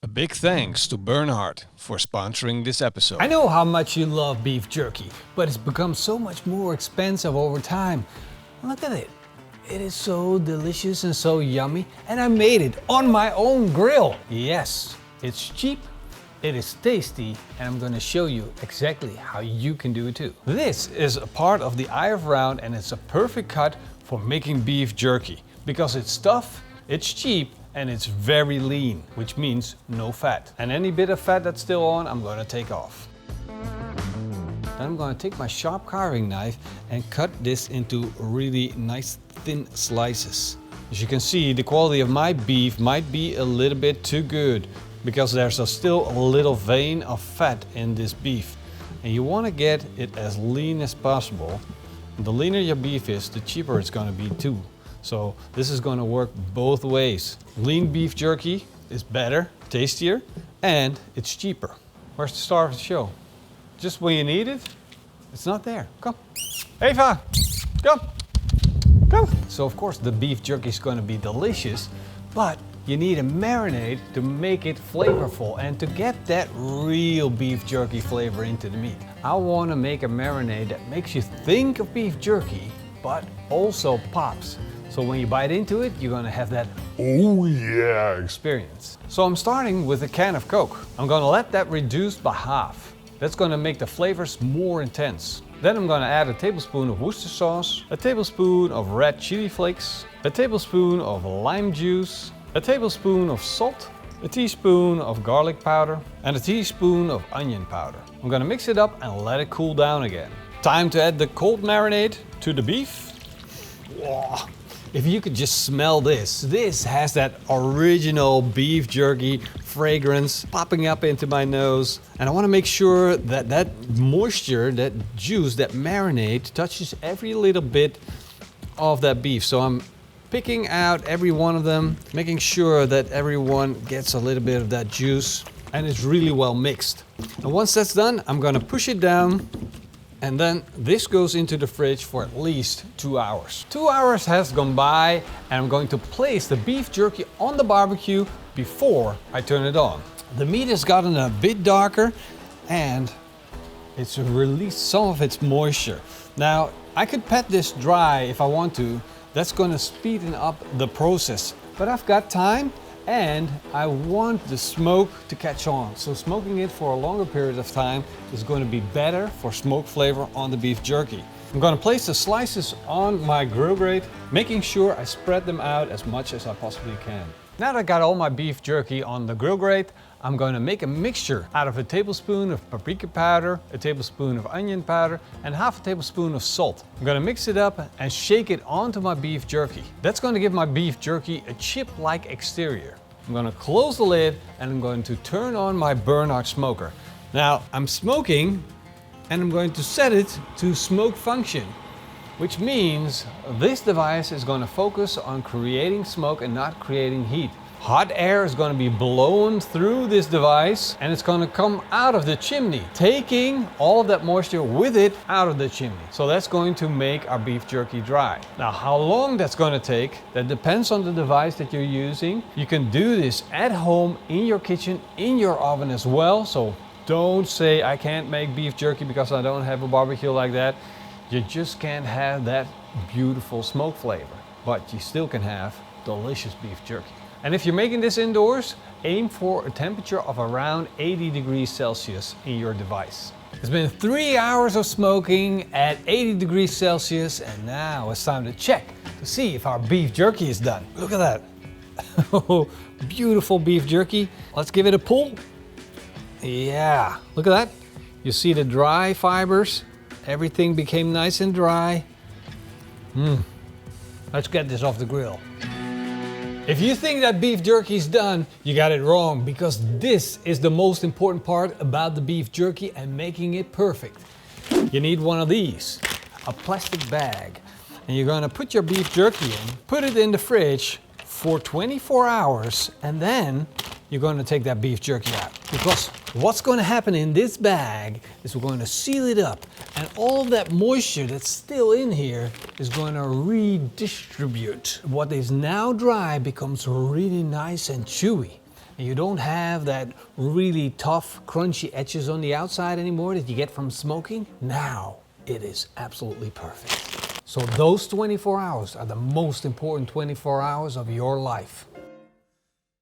A big thanks to Bernhard for sponsoring this episode. I know how much you love beef jerky, but it's become so much more expensive over time. Look at it. It is so delicious and so yummy, and I made it on my own grill. Yes, it's cheap, it is tasty, and I'm going to show you exactly how you can do it too. This is a part of the eye of round, and it's a perfect cut for making beef jerky because it's tough, it's cheap, and it's very lean, which means no fat. And any bit of fat that's still on, I'm going to take off. Then I'm going to take my sharp carving knife and cut this into really nice thin slices. As you can see, the quality of my beef might be a little bit too good because there's still a little vein of fat in this beef. And you want to get it as lean as possible. The leaner your beef is, the cheaper it's going to be too. So this is going to work both ways. Lean beef jerky is better, tastier, and it's cheaper. Where's the star of the show? Just when you need it, it's not there. Come. Eva, come. Come. So of course the beef jerky is going to be delicious, but you need a marinade to make it flavorful and to get that real beef jerky flavor into the meat. I want to make a marinade that makes you think of beef jerky, but also pops. So when you bite into it, you're gonna have that oh yeah experience. So I'm starting with a can of Coke. I'm gonna let that reduce by half. That's gonna make the flavors more intense. Then I'm gonna add a tablespoon of Worcester sauce, a tablespoon of red chili flakes, a tablespoon of lime juice, a tablespoon of salt, a teaspoon of garlic powder, and a teaspoon of onion powder. I'm gonna mix it up and let it cool down again. Time to add the cold marinade to the beef. Whoa. If you could just smell this, this has that original beef jerky fragrance popping up into my nose. And I want to make sure that that moisture, that juice, that marinade touches every little bit of that beef. So I'm picking out every one of them, making sure that everyone gets a little bit of that juice and it's really well mixed. And once that's done, I'm going to push it down. And then this goes into the fridge for at least 2 hours. 2 hours has gone by and I'm going to place the beef jerky on the barbecue before I turn it on. The meat has gotten a bit darker and it's released some of its moisture. Now, I could pat this dry if I want to. That's going to speeden up the process. But I've got time and I want the smoke to catch on. So smoking it for a longer period of time is going to be better for smoke flavor on the beef jerky. I'm going to place the slices on my grill grate, making sure I spread them out as much as I possibly can. Now that I got all my beef jerky on the grill grate, I'm going to make a mixture out of a tablespoon of paprika powder, a tablespoon of onion powder, and half a tablespoon of salt. I'm going to mix it up and shake it onto my beef jerky. That's going to give my beef jerky a chip-like exterior. I'm going to close the lid and I'm going to turn on my Burnhard smoker. Now I'm smoking and I'm going to set it to smoke function, which means this device is going to focus on creating smoke and not creating heat. Hot air is going to be blown through this device and it's going to come out of the chimney, taking all of that moisture with it out of the chimney. So that's going to make our beef jerky dry. Now, how long that's going to take, that depends on the device that you're using. You can do this at home, in your kitchen, in your oven as well. So don't say I can't make beef jerky because I don't have a barbecue like that. You just can't have that beautiful smoke flavor, but you still can have delicious beef jerky. And if you're making this indoors, aim for a temperature of around 80 degrees Celsius in your device. It's been 3 hours of smoking at 80 degrees Celsius, and now it's time to check to see if our beef jerky is done. Look at that. Beautiful beef jerky. Let's give it a pull. Yeah, look at that. You see the dry fibers. Everything became nice and dry. Let's get this off the grill. If you think that beef jerky is done, you got it wrong, because this is the most important part about the beef jerky and making it perfect. You need one of these, a plastic bag. And you're gonna put your beef jerky in, put it in the fridge for 24 hours, and then you're going to take that beef jerky out. Because what's going to happen in this bag is we're going to seal it up, and all of that moisture that's still in here is going to redistribute. What is now dry becomes really nice and chewy. and you don't have that really tough, crunchy edges on the outside anymore that you get from smoking, now it is absolutely perfect. So those 24 hours are the most important 24 hours of your life.